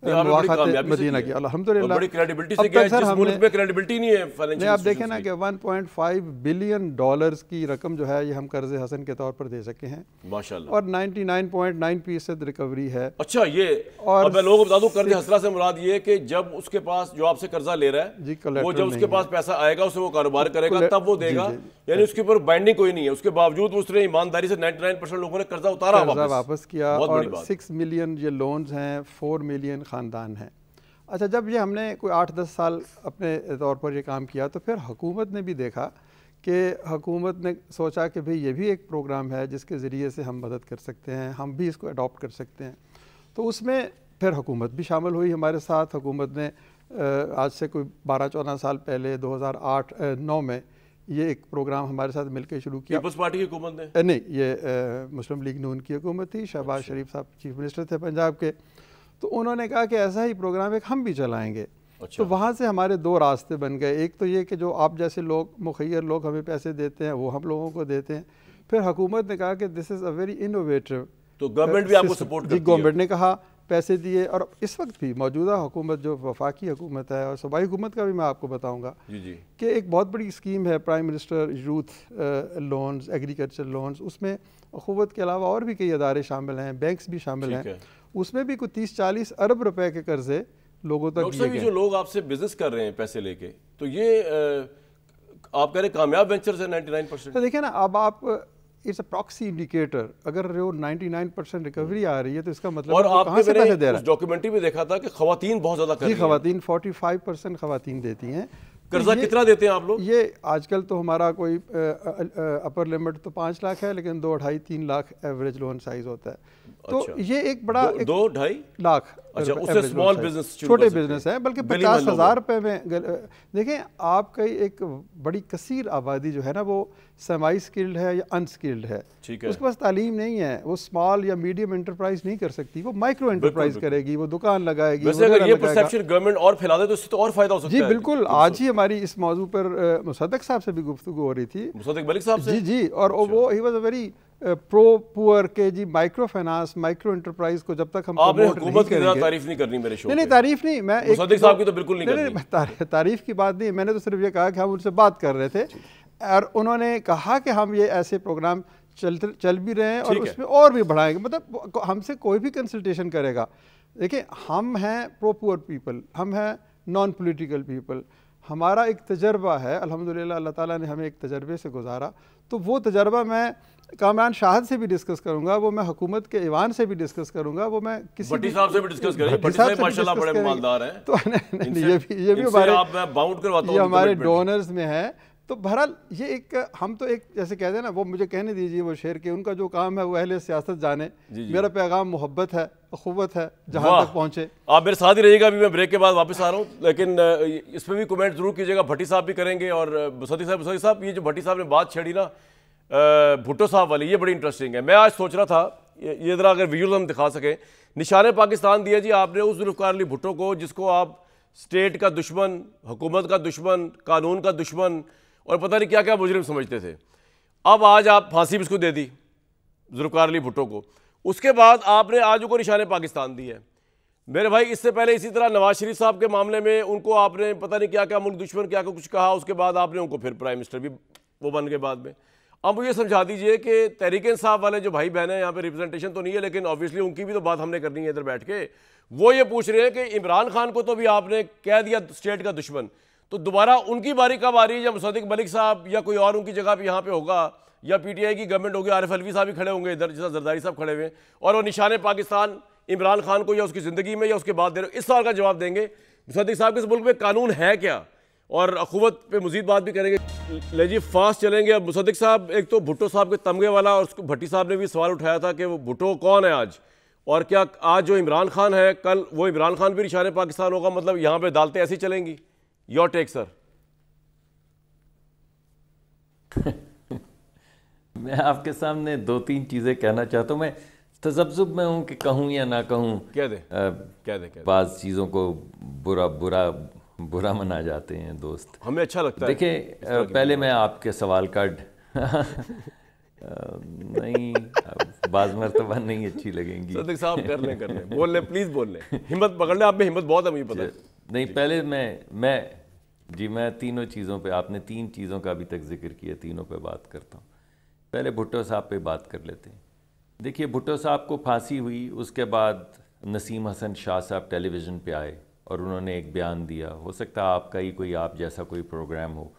D: मदीना की अल्हम्दुलिल्लाह
A: बड़ी क्रेडिबिलिटी से गया, जिस मुल्क में क्रेडिबिलिटी नहीं है फाइनेंशियल।
D: आप देखें ना कि 1.5 बिलियन डॉलर्स की रकम जो है ये हम कर्ज हसन के तौर पर दे सके हैं माशाल्लाह, और 99.9% रिकवरी है।
A: अच्छा, ये और अब मैं लोगों को बता दूं, कर्ज हसना से मुराद ये है कि जब उसके पास जो आपसे कर्जा ले रहा है, वो जब उसके पास पैसा आएगा, उससे वो कारोबार करेगा, तब वो देगा, यानी उसके ऊपर बाइंडिंग कोई नहीं है। उसके बावजूद उसने ईमानदारी से 99% लोगों ने कर्जा उतारा,
D: वापस किया, और 6 मिलियन ये लोन्स हैं, 4 मिलियन ख़ानदान हैं। अच्छा, जब ये हमने कोई 8-10 साल अपने तौर पर ये काम किया, तो फिर हुकूमत ने भी देखा कि हुकूमत ने सोचा कि भाई ये भी एक प्रोग्राम है जिसके ज़रिए से हम मदद कर सकते हैं, हम भी इसको अडॉप्ट कर सकते हैं। तो उसमें फिर हुकूमत भी शामिल हुई हमारे साथ। हुकूमत ने आज से कोई 12-14 साल पहले 2008-9 में ये एक प्रोग्राम हमारे साथ मिलकर शुरू किया।
A: पीपल्स पार्टी की हुकूमत ने
D: नहीं, ये मुस्लिम लीग नून की हुकूमत थी, शहबाज शरीफ साहब चीफ मिनिस्टर थे पंजाब के। तो उन्होंने कहा कि ऐसा ही प्रोग्राम एक हम भी चलाएंगे। अच्छा। तो वहाँ से हमारे 2 रास्ते बन गए। एक तो ये कि जो आप जैसे लोग, मुखैर लोग हमें पैसे देते हैं, वो हम लोगों को देते हैं। फिर हुकूमत ने कहा कि this is a very innovative,
A: तो गवर्नमेंट भी आपको सपोर्ट करती है।
D: गवर्नमेंट ने कहा, पैसे दिए। और इस वक्त भी मौजूदा हुकूमत जो वफाकी हुकूमत है, और सूबाई हुकूमत का भी मैं आपको बताऊँगा कि एक बहुत बड़ी स्कीम है prime minister youth loans, agriculture loans. उसमें अखुवत के अलावा और भी कई अदारे शामिल हैं, बैंक्स भी शामिल हैं। उसमें भी कुछ 30-40 अरब रुपए के कर्जे लोगों तक दिए गए।
A: जो लोग आपसे बिजनेस कर रहे हैं पैसे लेके, तो ये आप कह रहे कामयाब वेंचर्स है 99%।
D: तो देखिए ना, अब आप इट्स अ प्रॉक्सी इंडिकेटर। अगर वो 99% रिकवरी आ रही है तो इसका मतलब
A: और
D: है वो कहाँ से पैसे दे रहा है।
A: डॉक्यूमेंट्री में देखा था कि खवातीन बहुत ज़्यादा कर
D: जी,
A: रही हैं।
D: खवातीन 45% खवातीन देती हैं।
A: कर्जा कितना देते हैं आप लोग?
D: ये आजकल तो हमारा कोई अपर लिमिट तो 5 लाख है, लेकिन 2, 2.5, 3 लाख एवरेज लोन साइज होता है। तो ये एक बड़ा
A: 2-2.5
D: लाख,
A: अच्छा, उससे स्मॉल बिजनेस,
D: छोटे बिजनेस है, बल्कि 50,000 रुपए में। देखें, आपका एक बड़ी कसीर आबादी जो है ना, वो सेमी स्किल्ड है या अनस्किल्ड है, उसके पास तालीम नहीं है, वो स्मॉल या मीडियम एंटरप्राइज नहीं कर सकती, वो माइक्रो एंटरप्राइज करेगी, वो दुकान लगाएगी।
A: वैसे अगर ये परसेप्शन गवर्नमेंट और फैला दे तो इससे तो और फायदा हो सकता है।
D: जी बिल्कुल, आज ही हमारी इस मौजू पर मुसद्दक साहब से भी गुफ्तगू हो रही थी,
A: मुसद्दक मलिक साहब से।
D: जी, और वो he was a very pro poor के जी माइक्रो फाइनेंस, माइक्रो एंटरप्राइज को जब तक हम
A: आपने हुकूमत की ज़्यादा तारीफ नहीं करनी मेरे शो पे।
D: नहीं, तारीफ नहीं, मैं
A: मुसद्दक साहब की तो बिल्कुल नहीं करनी।
D: तारीफ की बात नहीं, मैंने तो सिर्फ ये कहा कि हम उनसे बात कर रहे थे और उन्होंने कहा कि हम ये ऐसे प्रोग्राम चल भी रहे हैं और उसमें और भी बढ़ाएंगे। मतलब हमसे कोई भी कंसल्टेशन करेगा। देखिए, हम हैं प्रो पुअर पीपल, हम हैं नॉन पॉलिटिकल पीपल, हमारा एक तजर्बा है, अल्हम्दुलिल्लाह अल्लाह ताला ने हमें एक तजर्बे से गुजारा। तो वो तजर्बा मैं कामरान शाहिद से भी डिस्कस करूंगा, वो मैं हुकूमत के ईवान से भी डिस्कस करूंगा, वो मैं किसी
A: भट्टी साहब से भी डिस्कस करेंगे। भट्टी साहब माशाल्लाह बड़े मालदार हैं।
D: तो नहीं, ये भी हमारे डोनर्स में है। तो बहरहाल ये एक, हम तो एक जैसे कहते हैं ना, वो मुझे कहने दीजिए वो शेर के, उनका जो काम है वो अहले सियासत जाने, मेरा पैगाम मोहब्बत है, अखुवत है, जहां तक पहुंचे।
A: आप मेरे साथ ही रहिएगा, अभी मैं ब्रेक के बाद वापस आ रहा हूँ, लेकिन इस पर भी कमेंट जरूर कीजिएगा। भट्टी साहब भी करेंगे और मुसद्दक साहब, ये जो भट्टी साहब ने बात छेड़ी ना भुट्टो साहब वाली, ये बड़ी इंटरेस्टिंग है। मैं आज सोच रहा था ये ज़रा अगर विजुअल हम दिखा सकें, निशाने पाकिस्तान दिया जी आपने उस जुल्फ़िकार अली भुट्टो को, जिसको आप स्टेट का दुश्मन, हुकूमत का दुश्मन, कानून का दुश्मन और पता नहीं क्या क्या मुजरिम समझते थे। अब आज आप फांसी भी उसको दे दी जुल्फ़िकार अली भुट्टो को। उसके बाद आपने आज उनको निशाने पाकिस्तान दी है। मेरे भाई, इससे पहले इसी तरह नवाज शरीफ साहब के मामले में उनको आपने पता नहीं क्या क्या मुल्क दुश्मन क्या कुछ कहा, उसके बाद आपने उनको फिर प्राइम मिनिस्टर भी वो बन के बाद में। अब मुझे समझा दीजिए कि तहरीक इंसाफ वाले जो भाई बहन हैं, यहाँ पे रिप्रेजेंटेशन तो नहीं है, लेकिन ऑब्वियसली उनकी भी तो बात हमने करनी है इधर बैठ के। वो ये पूछ रहे हैं कि इमरान खान को तो भी आपने कह दिया स्टेट का दुश्मन, तो दोबारा उनकी बारी कब आ रही है? या मुसद्दक मलिक साहब या कोई और उनकी जगह पे यहाँ पे होगा, या पीटीआई की गवर्नमेंट होगी, आरिफ अलवी साहब भी खड़े होंगे इधर, जैसा जरदारी साहब खड़े हुए, और वो निशाने पाकिस्तान इमरान खान को या उसकी ज़िंदगी में या उसके बाद दे रहे। इस सवाल का जवाब देंगे मुसद्दक साहब के इस मुल्क में कानून है क्या, और अखुवत पे मजीद बात भी करेंगे। ले जी, फास्ट चलेंगे। अब मुसद्दक साहब, एक तो भुट्टो साहब के तमगे वाला, और उसको भट्टी साहब ने भी सवाल उठाया था कि वो भुट्टो कौन है आज, और क्या आज जो इमरान खान है कल वो इमरान खान भी निशाने पाकिस्तान होगा? मतलब यहाँ पे अदालतें ऐसी चलेंगी? Your take sir.
B: मैं आपके सामने 2-3 चीज़ें कहना चाहता हूँ। मैं तजब्जुब में हूँ कि कहूँ या ना कहूँ।
A: क्या दे
B: बाज़ चीज़ों को बुरा मना जाते हैं दोस्त,
A: हमें अच्छा लगता है।
B: देखिए, पहले मैं आपके सवाल का नहीं, बाज़ मरतबा नहीं अच्छी लगेंगी।
A: सदक साहब कर लें, बोल लें, प्लीज़ बोल लें, हिम्मत पकड़ लें, आप में हिम्मत बहुत है, मुझे पता है।
B: नहीं, पहले मैं तीनों चीज़ों पे, आपने 3 चीज़ों का अभी तक जिक्र किया, तीनों पे बात करता हूँ। पहले भुट्टो साहब पे बात कर लेते हैं। देखिए, भुट्टो साहब को फांसी हुई, उसके बाद नसीम हसन शाह साहब टेलीविज़न पे आए और उन्होंने एक बयान दिया। हो सकता है आपका ही कोई, आप जैसा कोई प्रोग्राम हो,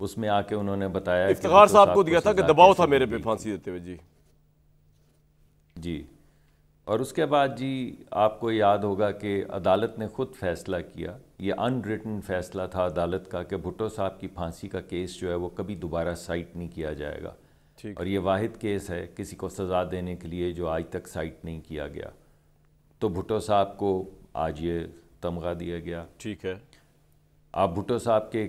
B: उसमें आके उन्होंने बताया,
A: इफ्तिखार साहब को दिया था कि दबाव था मेरे पे फांसी देते हुए। जी।
B: और उसके बाद जी, आपको याद होगा कि अदालत ने ख़ुद फैसला किया, ये अनरिटन फैसला था अदालत का, कि भुट्टो साहब की फांसी का केस जो है वो कभी दोबारा साइट नहीं किया जाएगा। और ये वाहिद केस है किसी को सज़ा देने के लिए जो आज तक साइट नहीं किया गया। तो भुट्टो साहब को आज ये तमगा दिया गया।
A: ठीक है,
B: आप भुट्टो साहब के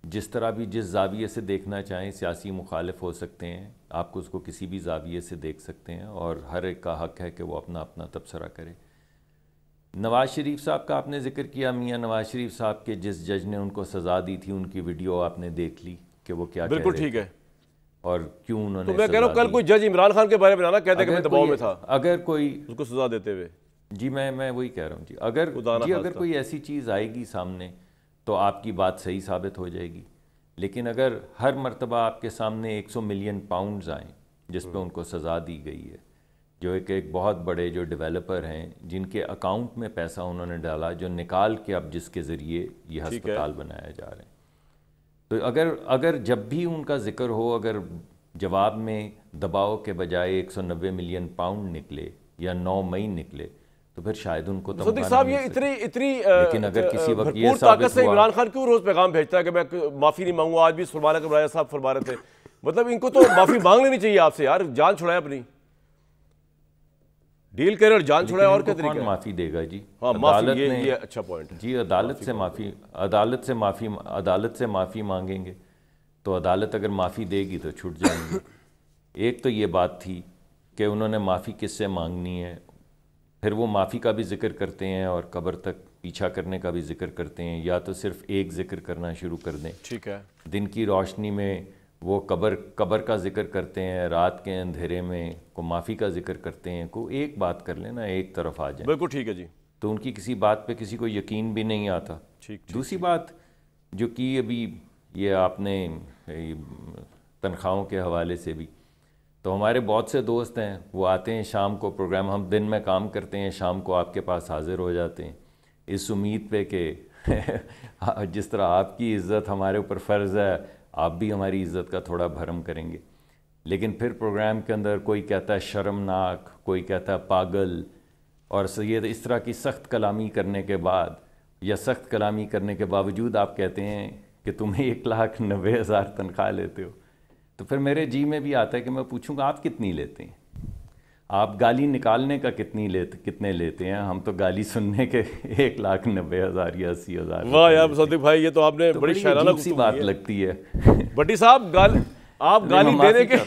B: जिस तरह भी, जिस जाविये से देखना चाहें, सियासी मुखालिफ हो सकते हैं, आपको उसको किसी भी जाविये से देख सकते हैं, और हर एक का हक़ है कि वो अपना अपना तबसरा करे। नवाज़ शरीफ साहब का आपने जिक्र किया। मियाँ नवाज़ शरीफ साहब के जिस जज ने उनको सज़ा दी थी, उनकी वीडियो आपने देख ली कि वो क्या
A: बिल्कुल ठीक है,
B: और क्यों उन्होंने।
A: तो मैं कह रहा हूँ, कल कोई जज इमरान खान के बारे में ना कहते कि मैं दबाव में था,
B: अगर कोई
A: उसको सज़ा देते हुए।
B: जी, मैं वही कह रहा हूँ जी, अगर कोई ऐसी चीज़ आएगी सामने तो आपकी बात सही साबित हो जाएगी। लेकिन अगर हर मर्तबा आपके सामने 100 मिलियन पाउंड्स आएँ जिस पे उनको सज़ा दी गई है, जो एक बहुत बड़े जो डेवलपर हैं, जिनके अकाउंट में पैसा उन्होंने डाला, जो निकाल के अब जिसके ज़रिए ये अस्पताल बनाया जा रहे हैं, तो अगर जब भी उनका जिक्र हो, अगर जवाब में दबाव के बजाय 190 मिलियन पाउंड निकले या 9 मई निकले तो फिर शायद उनको तो
A: मुसद्दिक साहब, ये इतनी
B: लेकिन अगर किसी वक्त ये
A: ताकत से इमरान खान क्यों रोज पैगाम भेजता है कि मैं माफी नहीं मांगूंगा? आज भी सुरमाना के बराया साहब फरमा रहे थे, मतलब इनको तो माफी मांग लेनी चाहिए आपसे यार, जान छुड़ाए अपनी, डील करे और जान छुड़ाए, और क्या तरीका है?
B: माफी देगा जी?
A: हाँ,
B: अदालत
A: ये
B: ने
A: अच्छा पॉइंट है
B: जी, अदालत से माफी मांगेंगे तो अदालत अगर माफी देगी तो छूट जाएंगे। एक तो ये बात थी कि उन्होंने माफी किससे मांगनी है, फिर वो माफ़ी का भी जिक्र करते हैं और कब्र तक पीछा करने का भी जिक्र करते हैं, या तो सिर्फ एक जिक्र करना शुरू कर दें।
A: ठीक है,
B: दिन की रोशनी में वो कब्र का जिक्र करते हैं, रात के अंधेरे में को माफ़ी का जिक्र करते हैं, को एक बात कर लेना, एक तरफ आ जाए।
A: बिल्कुल ठीक है जी।
B: तो उनकी किसी बात पे किसी को यकीन भी नहीं आता।
A: ठीक।
B: दूसरी बात जो कि अभी ये आपने तनख्वाहों के हवाले से भी, तो हमारे बहुत से दोस्त हैं, वो आते हैं शाम को प्रोग्राम, हम दिन में काम करते हैं, शाम को आपके पास हाज़िर हो जाते हैं इस उम्मीद पे कि जिस तरह आपकी इज़्ज़त हमारे ऊपर फ़र्ज़ है, आप भी हमारी इज़्ज़त का थोड़ा भरम करेंगे। लेकिन फिर प्रोग्राम के अंदर कोई कहता है शर्मनाक, कोई कहता है पागल, और ये इस तरह की सख्त कलामी करने के बाद या सख्त कलामी करने के बावजूद आप कहते हैं कि तुम 1,90,000 तनख्वाह लेते हो। तो फिर मेरे जी में भी आता है कि मैं पूछूंगा आप कितनी लेते हैं, आप गाली निकालने का कितने लेते हैं? हम तो गाली सुनने के 1,90,000 या 80,000।
A: वाह यार मुसद्दिक भाई, ये तो आपने बड़ी शायराना
B: सी बात लगती है।
A: भट्टी साहब, आप गाली देने के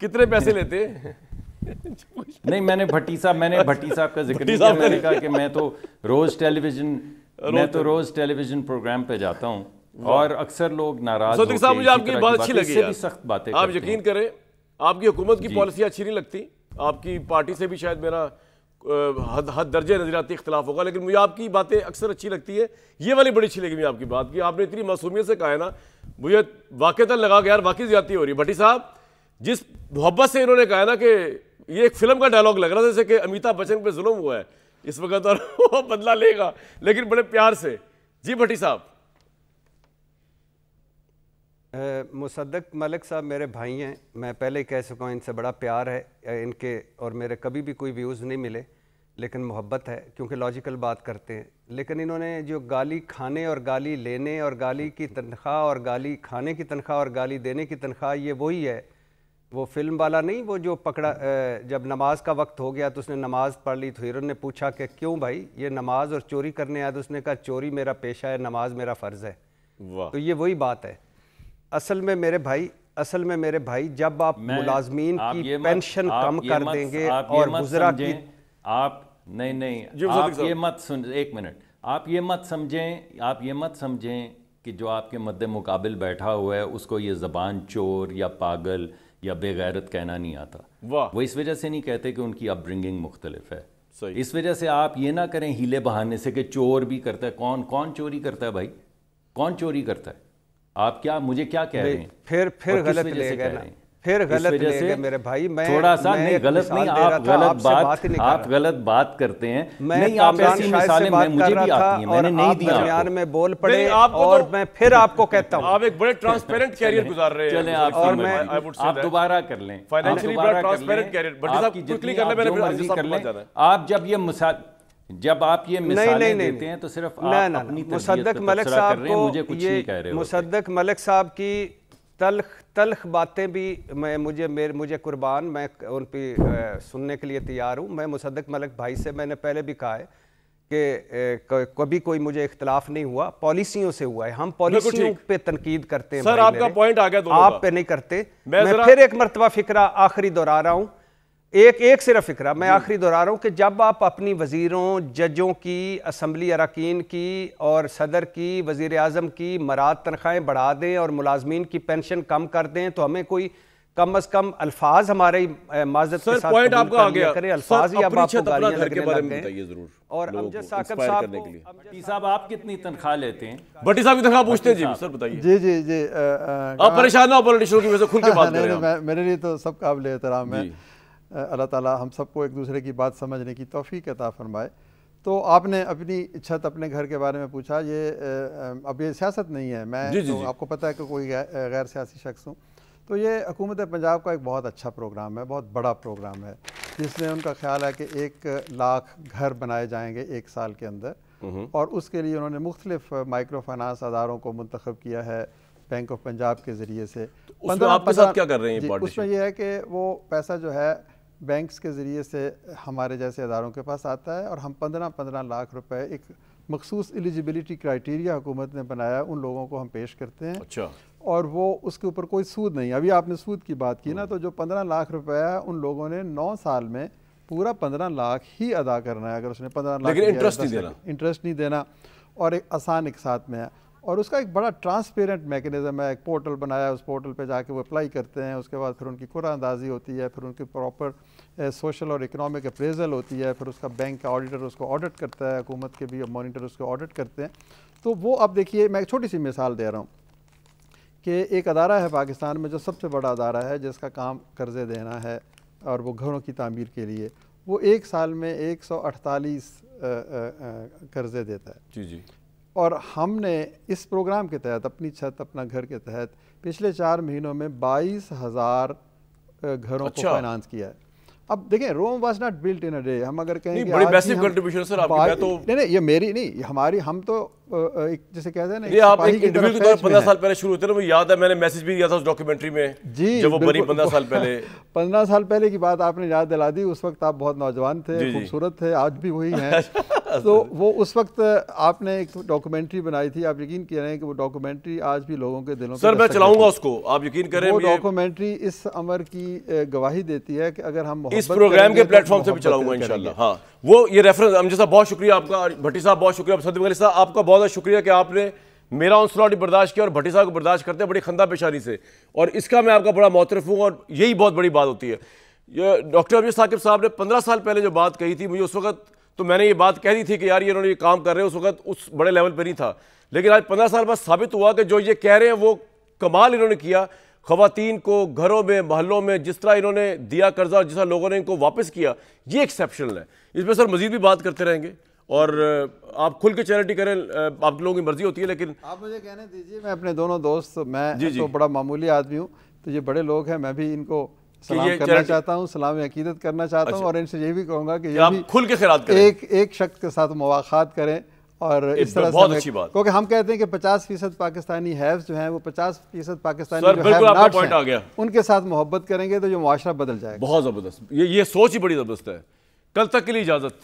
A: कितने पैसे लेते हैं?
B: नहीं, मैंने भट्टी साहब का जिक्र नहीं किया, मैंने कहा कि मैं तो रोज टेलीविजन प्रोग्राम पे जाता हूँ और अक्सर लोग नाराज होते हैं।
A: मुझे आपकी बात अच्छी लगी यार,
B: सख्त बातें
A: आप यकीन करें, आपकी हुकूमत की पॉलिसी अच्छी नहीं लगती, आपकी पार्टी से भी शायद मेरा हद दर्जे नजरियाती इख्तलाफ होगा, लेकिन मुझे आपकी बातें अक्सर अच्छी लगती है। ये वाली बड़ी अच्छी लगी मुझे आपकी बात की, आपने इतनी मासूमियत से कहा है ना, मुझे वाक़ई लगा कि यार वाकई ज्यादती हो रही है। भट्टी साहब, जिस मोहब्बत से इन्होंने कहा ना कि ये एक फिल्म का डायलॉग लग रहा था जैसे कि अमिताभ बच्चन पे जुल्म हुआ है इस वक्त और वो बदला लेगा, लेकिन बड़े प्यार से। जी भट्टी साहब।
C: मुसद्दिक मलिक साहब मेरे भाई हैं, मैं पहले ही कह चुका हूँ, इनसे बड़ा प्यार है इनके, और मेरे कभी भी कोई व्यूज़ नहीं मिले, लेकिन मोहब्बत है क्योंकि लॉजिकल बात करते हैं। लेकिन इन्होंने जो गाली खाने और गाली लेने और गाली की तनख्वाह और गाली खाने की तनख्वाह और गाली देने की तनख्वाह, ये वही है, वो फिल्म वाला नहीं, वो जो पकड़ा जब नमाज का वक्त हो गया तो उसने नमाज पढ़ ली, तो हीरो ने पूछा कि क्यों भाई ये नमाज और चोरी करने आया, तो उसने कहा चोरी मेरा पेशा है, नमाज मेरा फ़र्ज़ है। तो ये वही बात है। असल में मेरे भाई जब आप मुलाजमीन की पेंशन कम कर देंगे और गुजरा की,
B: आप नहीं आप ये मत सुन, एक मिनट, आप ये मत समझें कि जो आपके मद्दे मुकाबिल बैठा हुआ है उसको ये ज़बान चोर या पागल या बेगैरत कहना नहीं आता। वो इस वजह से नहीं कहते कि उनकी अपब्रिंगिंग मुख्तलिफ है। इस वजह से आप ये ना करें हीले बहाने से कि चोर भी करता है। कौन चोरी करता है भाई? कौन चोरी करता है? आप मुझे क्या कह रहे हैं?
C: फिर गलत ले गए ना, फिर गलत ले गए मेरे भाई। मैं
B: थोड़ा सा नहीं, गलत नहीं, आप गलत बात करते हैं। नहीं, आप ऐसी मिसालें मुझे भी आती हैं, मैंने नहीं दिया
C: दरमियान में बोल पड़े और मैं फिर आपको कहता हूँ
A: आप एक बड़े ट्रांसपेरेंट कैरियर गुजार रहे हैं।
B: चलें, आप दोबारा कर लें,
A: फाइनेंशियली बड़ा ट्रांसपेरेंट कैरियर। भट्टी साहब क्विकली करना, मैंने फिर आपसे कर लें।
B: आप जब आप ये मिसालें देते हैं तो सिर्फ आप अपनी
C: मुसद्दिक मलिक साहब को,
B: मुझे कुछ नहीं कह रहे हो।
C: मुसद्दिक मलिक साहब की तल्ख बातें भी मुझे कुर्बान, मैं उन पे सुनने के लिए तैयार हूँ। मैं मुसद्दिक मलिक भाई से मैंने पहले भी कहा है कि कभी कोई मुझे इख्तलाफ नहीं हुआ, पॉलिसियों से हुआ है। हम पॉलिसियों पे तनकीद करते हैं।
A: सर आपका पॉइंट आ गया,
C: आप पे नहीं करते। मैं फिर एक मरतबा फिक्रा आखिरी दोहरा रहा हूँ, एक सिर्फ फिक्रा मैं आखिरी दोहरा रहा हूँ कि जब आप अपनी वज़ीरों, जजों की, असम्बली अरकान की और सदर की, वज़ीर आज़म की मराद तनख्वाहें बढ़ा दें और मुलाजमीन की पेंशन कम कर दें, तो हमें कोई कम अज़ कम अल्फाज हमारे माज़रत के साथ
A: पॉइंट आपका आ गया
C: करें, अल्फाज ही अब आपको गालियां लगने लग गए।
A: जरूर।
C: और अमजद साकिब
B: साहब आप कितनी तनख्वाह लेते हैं?
A: भट्टी साहब की तनख्वाह पूछते हैं जी, सर बताइए।
D: जी
A: आप परेशान ना हो पॉलिटिशियनों की वजह से, खुल के बात करें।
D: मेरे लिए तो सब काबिल एहतराम है। अल्लाह ताला हम सबको एक दूसरे की बात समझने की तौफीक अता फरमाए। तो आपने अपनी छत अपने घर के बारे में पूछा, ये अब ये सियासत नहीं है, मैं तो आपको पता है कि कोई गैर सियासी शख्स हूँ, तो ये हुकूमत पंजाब का एक बहुत अच्छा प्रोग्राम है, बहुत बड़ा प्रोग्राम है, जिसमें उनका ख्याल है कि 1 लाख घर बनाए जाएंगे 1 साल के अंदर, और उसके लिए उन्होंने मुख्तलिफ माइक्रो फाइनेंस अदारों को मुंतखब किया है बैंक ऑफ पंजाब के ज़रिए से।
A: उसमें आपके साथ क्या कर रहे हैं?
D: उसमें यह है कि वो पैसा जो है बैंक्स के ज़रिए से हमारे जैसे अदारों के पास आता है, और हम 15-15 लाख रुपए एक मखसूस एलिजिबिलिटी क्राइटेरिया हुकूमत ने बनाया, उन लोगों को हम पेश करते हैं।
A: अच्छा।
D: और वो उसके ऊपर कोई सूद नहीं। अभी आपने सूद की बात की ना, तो जो 15 लाख रुपया है उन लोगों ने 9 साल में पूरा 15 लाख ही अदा करना है। अगर उसने 15 लाख,
A: लेकिन इंटरेस्ट नहीं देना,
D: और एक आसान एक साथ में है, और उसका एक बड़ा ट्रांसपेरेंट मैकेनिज़्म है। एक पोर्टल बनाया है, उस पोर्टल पे जाके वो अप्लाई करते हैं, उसके बाद फिर उनकी कुर्रा अंदाज़ी होती है, फिर उनकी प्रॉपर सोशल और इकोनॉमिक अप्रेजल होती है, फिर उसका बैंक का ऑडिटर उसको ऑडिट करता है, हुकूमत के भी मॉनिटर उसको ऑडिट करते हैं। तो वो अब देखिए, मैं एक छोटी सी मिसाल दे रहा हूँ कि एक अदारा है पाकिस्तान में जो सबसे बड़ा अदारा है, जिसका काम कर्ज़े देना है और वो घरों की तामीर के लिए, वो 1 साल में 148 कर्ज़े देता है।
A: जी जी।
D: और हमने इस प्रोग्राम के तहत अपनी छत अपना घर के तहत पिछले 4 महीनों में 22,000 घरों को फाइनेंस किया है। अब देखें, Rome was not built in a day. हम अगर कहें कि
A: बड़ी मैसिव कंट्रीब्यूशन सर आपकी, तो
D: नहीं, ये मेरी नहीं, हमारी, हम तो एक जैसे कहते हैं ना,
A: ये आप एक इंटरव्यू के दौरान 15 साल पहले शुरू होते हैं, मुझे याद है मैंने मैसेज भी दिया था उस डॉक्यूमेंट्री में जी, जब वो बनी 15 साल पहले।
D: 15 साल पहले की बात आपने याद दिला दी। उस वक्त आप बहुत नौजवान थे, खूबसूरत थे, आज भी वही हैं। तो वो उस वक्त आपने एक डॉक्यूमेंट्री बनाई थी, आप यकीन करें कि वो डॉक्यूमेंट्री आज भी लोगों के दिलों
A: सर मैं चलाऊंगा उसको, आप यकीन करें।
D: वो डॉक्यूमेंट्री इस अमर की गवाही देती है कि अगर हम
A: इस प्रोग्राम के प्लेटफॉर्म से भी चलाऊंगा इंशाल्लाह। हाँ, वो ये रेफरेंस अमजद साहब बहुत शुक्रिया आपका, भट्टी साहब बहुत शुक्रिया, सदीम अली साहब आपका बहुत बहुत शुक्रिया कि आपने मेरा ऑनस्लॉट बर्दाश्त किया और भट्टी साहब को बर्दाश्त करते हैं बड़ी खंदा पेशानी से, और इसका मैं आपका बड़ा मोतरफ हूँ, और यही बहुत बड़ी बात होती है। ये डॉक्टर अमजद साकिब साहब ने 15 साल पहले जो बात कही थी, मुझे उस वक्त तो मैंने ये बात कह दी थी कि यार ये इन्होंने ये काम कर रहे हैं, उस वक्त उस बड़े लेवल पर नहीं था, लेकिन आज 15 साल बाद साबित हुआ कि जो ये कह रहे हैं वो कमाल इन्होंने किया। ख़वातीन को घरों में, मोहल्लों में जिस तरह इन्होंने दिया कर्जा और जिस तरह लोगों ने इनको वापस किया, ये एक्सेप्शनल है। इसमें सर मजीद भी बात करते रहेंगे, और आप खुल के चैरिटी करें, आप लोगों की मर्जी होती है, लेकिन
D: आप मुझे कहने दीजिए, मैं अपने दोनों दोस्त, मैं तो बड़ा मामूली आदमी हूँ, तो ये बड़े लोग हैं, मैं भी इनको सलाम करना चाहता हूँ, सलाम अकीदत करना चाहता हूँ, और इनसे ये भी कहूँगा कि ये भी
A: खुल के खैरात करें,
D: एक शख्स के साथ मुवाखात करें, और इस तरह
A: बहुत अच्छी बात,
D: क्योंकि हम कहते हैं कि 50% पाकिस्तानी हैव्स जो हैं वो 50% पाकिस्तानी
A: सर, बिल्कुल आपका पॉइंट आ गया,
D: उनके साथ मोहब्बत करेंगे तो जो मुआशरा बदल जाएगा।
A: बहुत ज़बरदस्त, ये सोच ही बड़ी ज़बरदस्त है। कल तक के लिए इजाज़त।